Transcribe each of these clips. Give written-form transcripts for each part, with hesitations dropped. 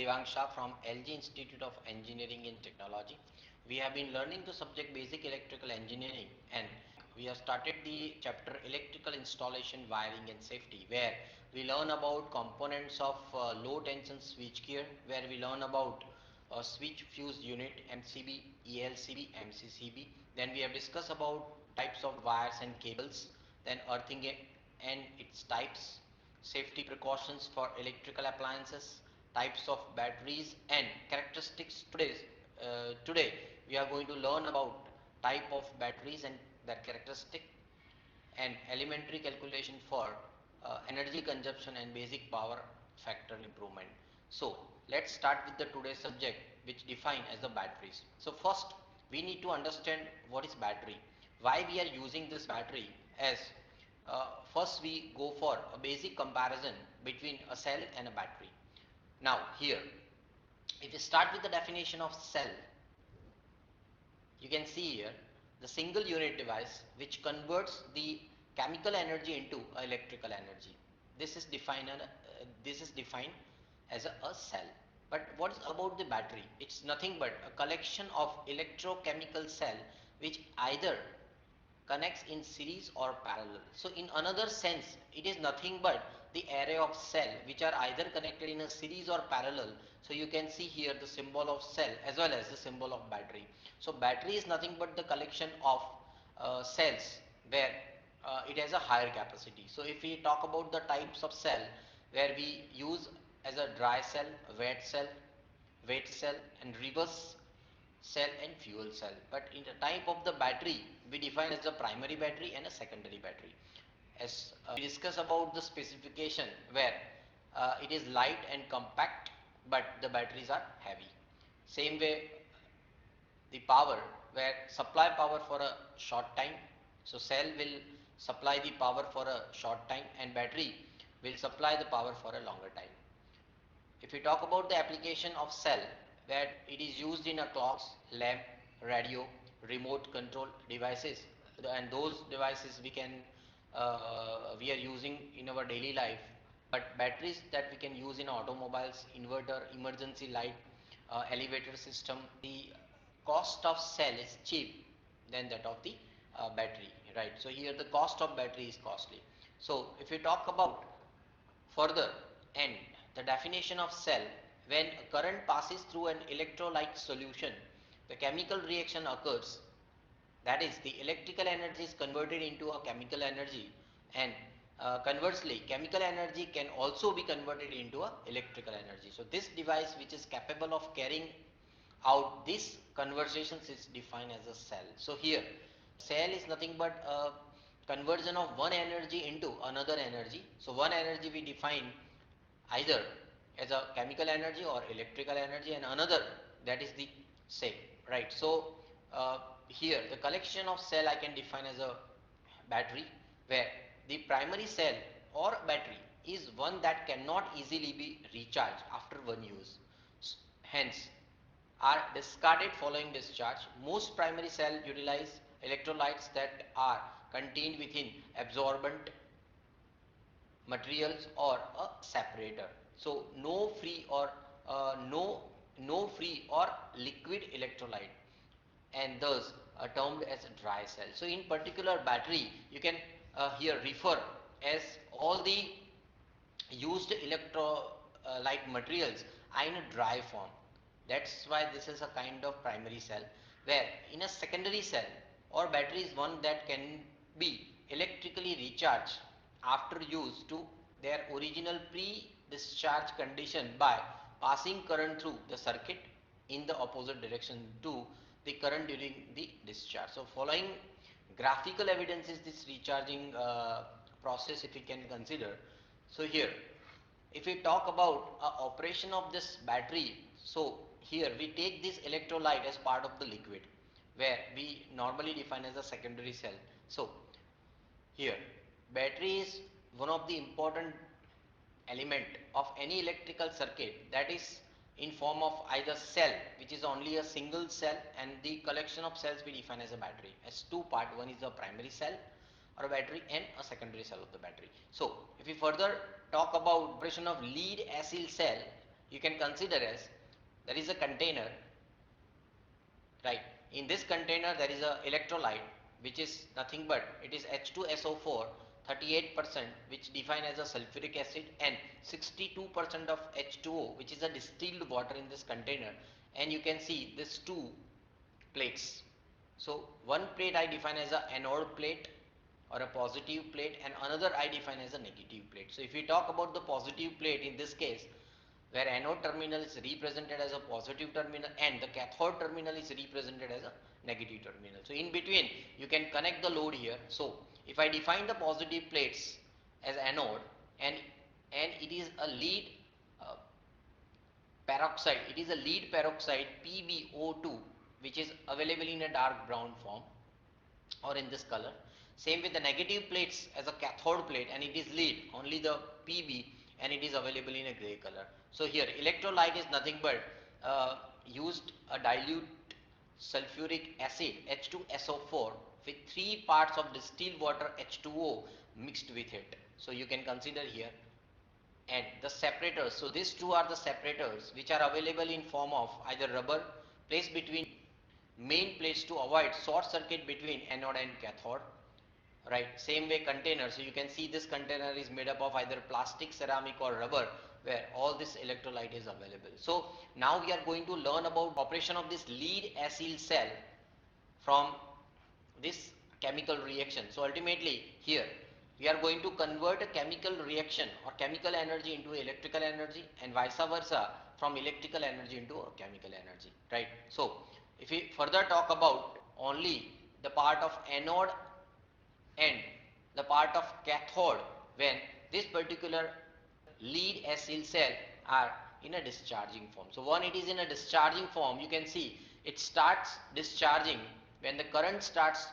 Devang Shah from LG Institute of Engineering and Technology. We have been learning the subject basic electrical engineering, and we have started the chapter electrical installation, wiring and safety, where we learn about components of low tension switchgear, where we learn about switch fuse unit, MCB, ELCB, MCCB. Then we have discussed about types of wires and cables, then earthing and its types, safety precautions for electrical appliances, types of batteries and characteristics. Today we are going to learn about type of batteries and their characteristic and elementary calculation for energy consumption and basic power factor improvement. So let's start with the today's subject, which define as the batteries. So first we need to understand what is battery, why we are using this battery. As first we go for a basic comparison between a cell and a battery. Now here, if you start with the definition of cell, you can see here the single unit device which converts the chemical energy into electrical energy. This is defined as a cell. But what is about the battery? It's nothing but a collection of electrochemical cell which either connects in series or parallel. So in another sense, it is nothing but the array of cell which are either connected in a series or parallel. So you can see here the symbol of cell as well as the symbol of battery. So battery is nothing but the collection of cells where it has a higher capacity. So if we talk about the types of cell, where we use as a dry cell, wet cell and reverse cell and fuel cell. But in the type of the battery, we define as a primary battery and a secondary battery. As we discuss about the specification, where it is light and compact, but the batteries are heavy. Same way, the power, where supply power for a short time. So cell will supply the power for a short time and battery will supply the power for a longer time. If we talk about the application of cell, where it is used in a clocks, lamp, radio, remote control devices, and those devices we are using in our daily life. But batteries that we can use in automobiles, inverter, emergency light, elevator system, the cost of cell is cheap than that of the battery, right? So here the cost of battery is costly. So if we talk about further, and the definition of cell, when current passes through an electrolyte solution, the chemical reaction occurs. That is, the electrical energy is converted into a chemical energy, and conversely, chemical energy can also be converted into a electrical energy. So this device which is capable of carrying out these conversations is defined as a cell. So here, cell is nothing but a conversion of one energy into another energy. So one energy we define either as a chemical energy or electrical energy, and another that is the same, right? So here the collection of cell I can define as a battery, where the primary cell or battery is one that cannot easily be recharged after one use, hence are discarded following discharge. Most primary cell utilize electrolytes that are contained within absorbent materials or a separator. So no free or no free or liquid electrolyte, and thus termed as a dry cell. So in particular battery, you can here refer as all the used electrolyte materials are in a dry form. That's why this is a kind of primary cell, where in a secondary cell or battery is one that can be electrically recharged after use to their original pre-discharge condition by passing current through the circuit in the opposite direction to the current during the discharge. So following graphical evidence is this recharging process if we can consider. So here, if we talk about operation of this battery, so here we take this electrolyte as part of the liquid, where we normally define as a secondary cell. So here, battery is one of the important element of any electrical circuit, that is in form of either cell, which is only a single cell, and the collection of cells we define as a battery as two part. One is a primary cell or a battery and a secondary cell of the battery. So if we further talk about operation of lead acid cell, you can consider as there is a container, right? In this container there is a electrolyte which is nothing but it is H2SO4 38%, which defined as a sulfuric acid, and 62% of H2O, which is a distilled water in this container. And you can see this two plates. So one plate I define as a anode plate or a positive plate, and another I define as a negative plate. So if we talk about the positive plate in this case, where anode terminal is represented as a positive terminal and the cathode terminal is represented as a negative terminal. So in between you can connect the load here. So if I define the positive plates as anode, and it is a lead uh, peroxide, it is a lead peroxide PbO2, which is available in a dark brown form or in this color. Same with the negative plates as a cathode plate, and it is lead, only the Pb, and it is available in a grey color. So here electrolyte is nothing but used a dilute sulfuric acid H2SO4 with 3 parts of distilled water H2O mixed with it. So you can consider here, and the separators. So these two are the separators which are available in form of either rubber placed between main plates to avoid short circuit between anode and cathode, right? Same way container. So you can see this container is made up of either plastic, ceramic or rubber, where all this electrolyte is available. So now we are going to learn about operation of this lead acid cell from this chemical reaction. So ultimately here we are going to convert a chemical reaction or chemical energy into electrical energy, and vice versa from electrical energy into a chemical energy, right? So if we further talk about only the part of anode and the part of cathode, when this particular lead acid cell are in a discharging form. So when it is in a discharging form, you can see it starts discharging when the current starts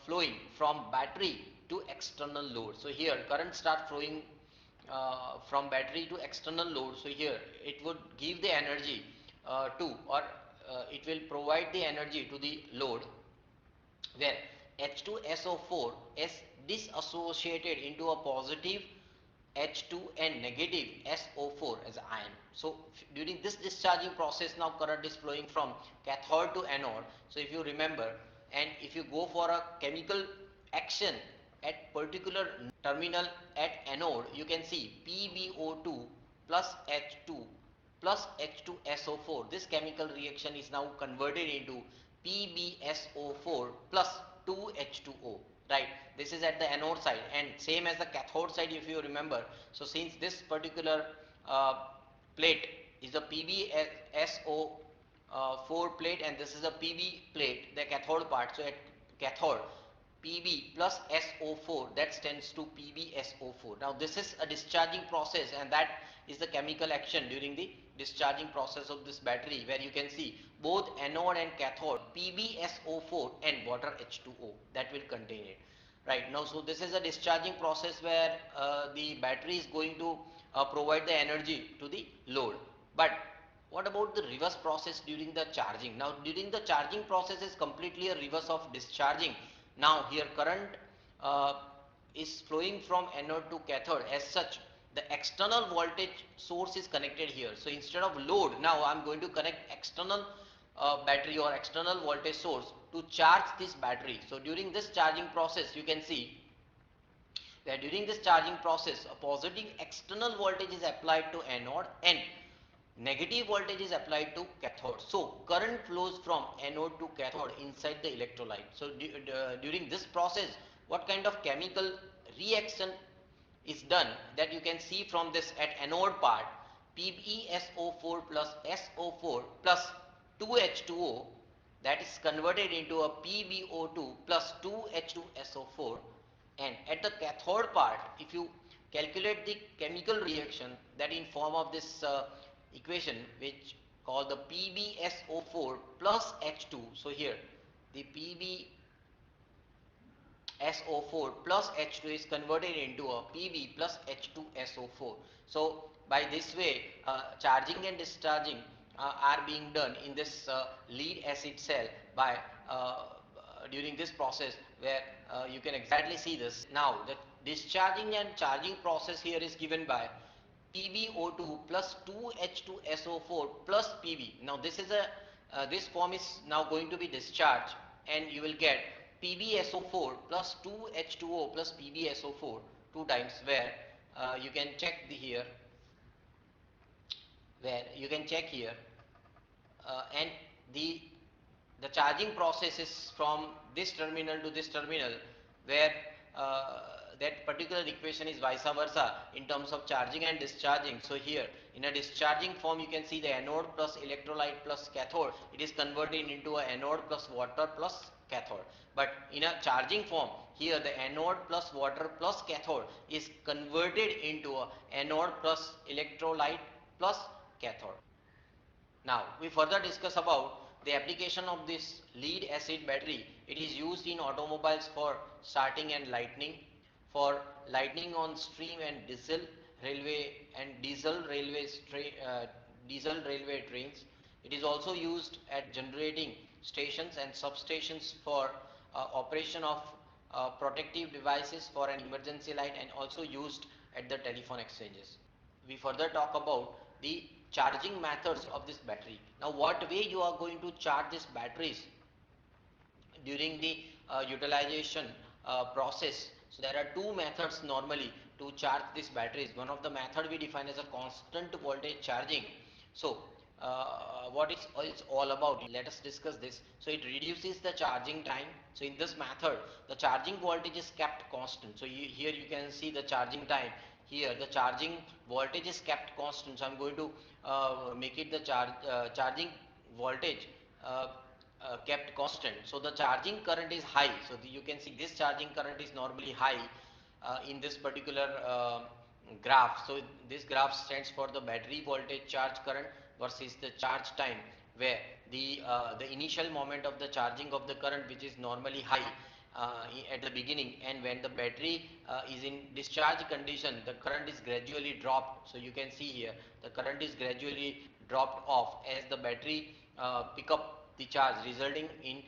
flowing from battery to external load. So here current starts flowing from battery to external load. So here it would give the energy to, or it will provide the energy to the load, where H2SO4 is disassociated into a positive H2 and negative SO4 as ion. So during this discharging process, now current is flowing from cathode to anode. So if you remember, and if you go for a chemical action at particular terminal at anode, you can see PbO2 plus H2 plus H2SO4. This chemical reaction is now converted into PbSO4 plus 2H2O, right? This is at the anode side, and same as the cathode side if you remember. So since this particular plate is a PbSO4 plate, and this is a Pb plate, the cathode part. So at cathode, Pb plus SO4, that stands to PbSO4. Now this is a discharging process, and that is the chemical action during the discharging process of this battery, where you can see both anode and cathode PbSO4 and water H2O that will contain it, right? Now so this is a discharging process where the battery is going to provide the energy to the load. But what about the reverse process during the charging? Now during the charging process is completely a reverse of discharging. Now here current uh, is flowing from anode to cathode. As such, the external voltage source is connected here. So instead of load, now I am going to connect external battery or external voltage source to charge this battery. So during this charging process, you can see that during this charging process, a positive external voltage is applied to anode and negative voltage is applied to cathode. So current flows from anode to cathode inside the electrolyte. So during this process, what kind of chemical reaction is done, that you can see from this at anode part, PbSO4 plus SO4 plus 2H2O, that is converted into a PbO2 plus 2H2SO4. And at the cathode part, if you calculate the chemical reaction, that in form of this equation which called the PbSO4 plus H2. So here the PbSO4 plus H2 is converted into a Pb plus H2SO4. So by this way, charging and discharging are being done in this lead acid cell by during this process, where you can exactly see this. Now the discharging and charging process here is given by PbO2 plus 2H2SO4 plus Pb. Now this is a this form is now going to be discharged, and you will get PbSO4 plus 2H2O plus PbSO4 two times, where you can check the here, where you can check here, and the charging process is from this terminal to this terminal, where that particular equation is vice versa in terms of charging and discharging. So here in a discharging form, you can see the anode plus electrolyte plus cathode, it is converted into a anode plus water plus cathode. But in a charging form, here the anode plus water plus cathode is converted into a anode plus electrolyte plus cathode. Now we further discuss about the application of this lead acid battery. It is used in automobiles for starting and lightning, for lightning on stream and diesel railway trains. It is also used at generating stations and substations for operation of protective devices for an emergency light, and also used at the telephone exchanges. We further talk about the charging methods of this battery. Now what way you are going to charge these batteries during the utilization process? So there are two methods normally to charge these batteries. One of the method we define as a constant voltage charging. So what it's all about, let us discuss this. So it reduces the charging time. So in this method the charging voltage is kept constant. So here you can see the charging time. Here the charging voltage is kept constant, so I'm going to make it the charging voltage uh, kept constant. So the charging current is high. So you can see this charging current is normally high in this particular graph. So this graph stands for the battery voltage charge current versus the charge time, where the initial moment of the charging of the current, which is normally high at the beginning, and when the battery is in discharge condition, the current is gradually dropped. So you can see here the current is gradually dropped off as the battery pick up the charge, resulting in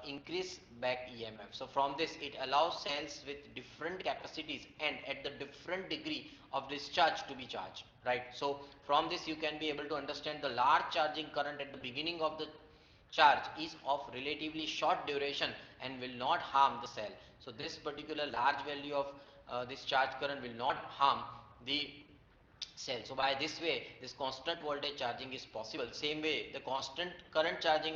increased back EMF. So from this it allows cells with different capacities and at the different degree of discharge to be charged, right? So from this you can be able to understand the large charging current at the beginning of the charge is of relatively short duration and will not harm the cell. So this particular large value of this charge current will not harm the cell. So by this way this constant voltage charging is possible. Same way the constant current charging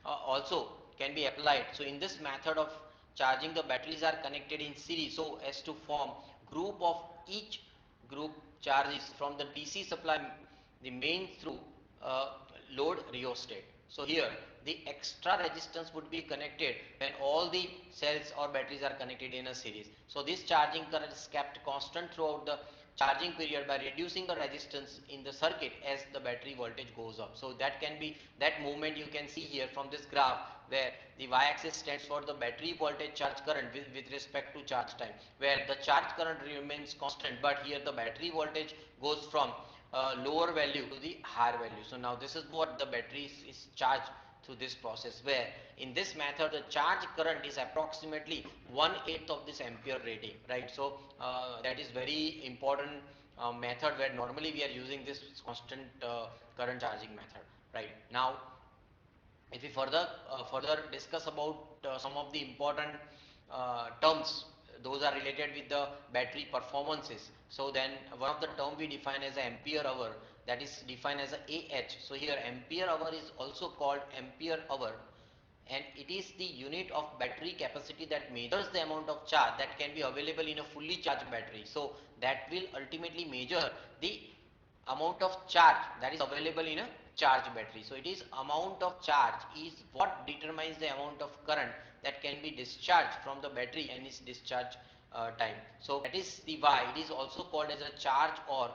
also can be applied. So in this method of charging, the batteries are connected in series so as to form group of each group charges from the DC supply, the main through uh, load rheostat. So here the extra resistance would be connected when all the cells or batteries are connected in a series. So this charging current is kept constant throughout the charging period by reducing the resistance in the circuit as the battery voltage goes up. So that can be that movement you can see here from this graph, where the y-axis stands for the battery voltage charge current with respect to charge time, where the charge current remains constant, but here the battery voltage goes from lower value to the higher value. So now this is what the battery is charged through this process, where in this method the charge current is approximately 1/8 of this ampere rating, right? So that is very important method, where normally we are using this constant current charging method, right? Now if we further discuss about some of the important terms, those are related with the battery performances. So then one of the term we define as ampere hour, that is defined as a Ah. So here ampere hour is also called ampere hour, and it is the unit of battery capacity that measures the amount of charge that can be available in a fully charged battery. So that will ultimately measure the amount of charge that is available in a charged battery. So it is amount of charge is what determines the amount of current that can be discharged from the battery and its discharge time. So that is the why it is also called as a charge or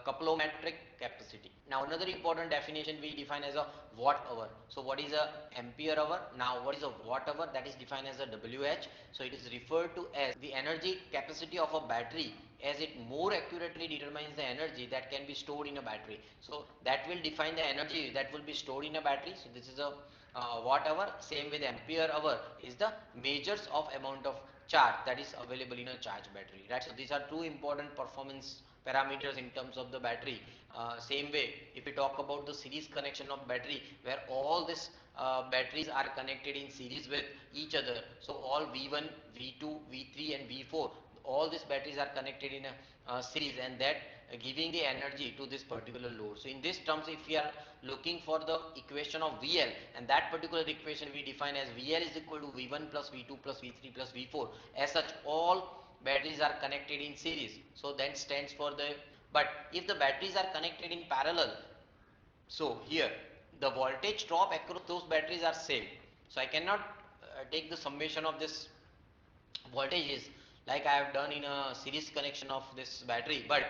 coupliometric capacity. Now another important definition we define as a watt hour. So what is a ampere hour? Now what is a watt hour? That is defined as a WH. So it is referred to as the energy capacity of a battery, as it more accurately determines the energy that can be stored in a battery. So that will define the energy that will be stored in a battery. So this is a watt hour. Same with ampere hour is the measures of amount of charge that is available in a charged battery, right? So these are two important performance parameters in terms of the battery. Same way, if we talk about the series connection of battery, where all these batteries are connected in series with each other, so all V1, V2, V3 and V4, all these batteries are connected in a series, and that giving the energy to this particular load. So in this terms, if we are looking for the equation of VL, and that particular equation we define as VL is equal to V1 plus V2 plus V3 plus V4, as such all batteries are connected in series, so that stands for the. But if the batteries are connected in parallel, so here the voltage drop across those batteries are same, so I cannot take the summation of this voltages like I have done in a series connection of this battery. But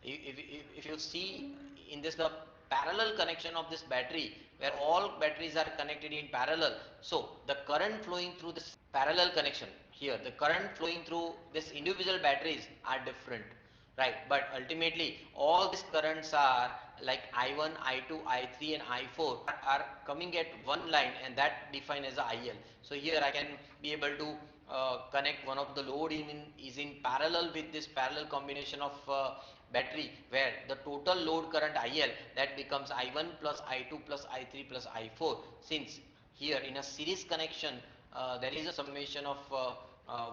if you see in this the parallel connection of this battery, where all batteries are connected in parallel, so the current flowing through this parallel connection, here the current flowing through this individual batteries are different, right? But ultimately all these currents are like I1, I2, I3 and I4 are coming at one line, and that defined as IL. So here I can be able to connect one of the load is in parallel with this parallel combination of battery, where the total load current IL that becomes I1 plus I2 plus I3 plus I4. Since here in a series connection there is a summation of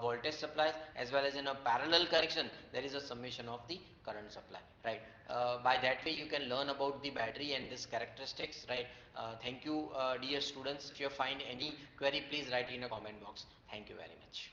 voltage supplies, as well as in a parallel connection there is a summation of the current supply, right? By that way you can learn about the battery and this characteristics, right? Thank you, dear students. If you find any query, please write in a comment box. Thank you very much.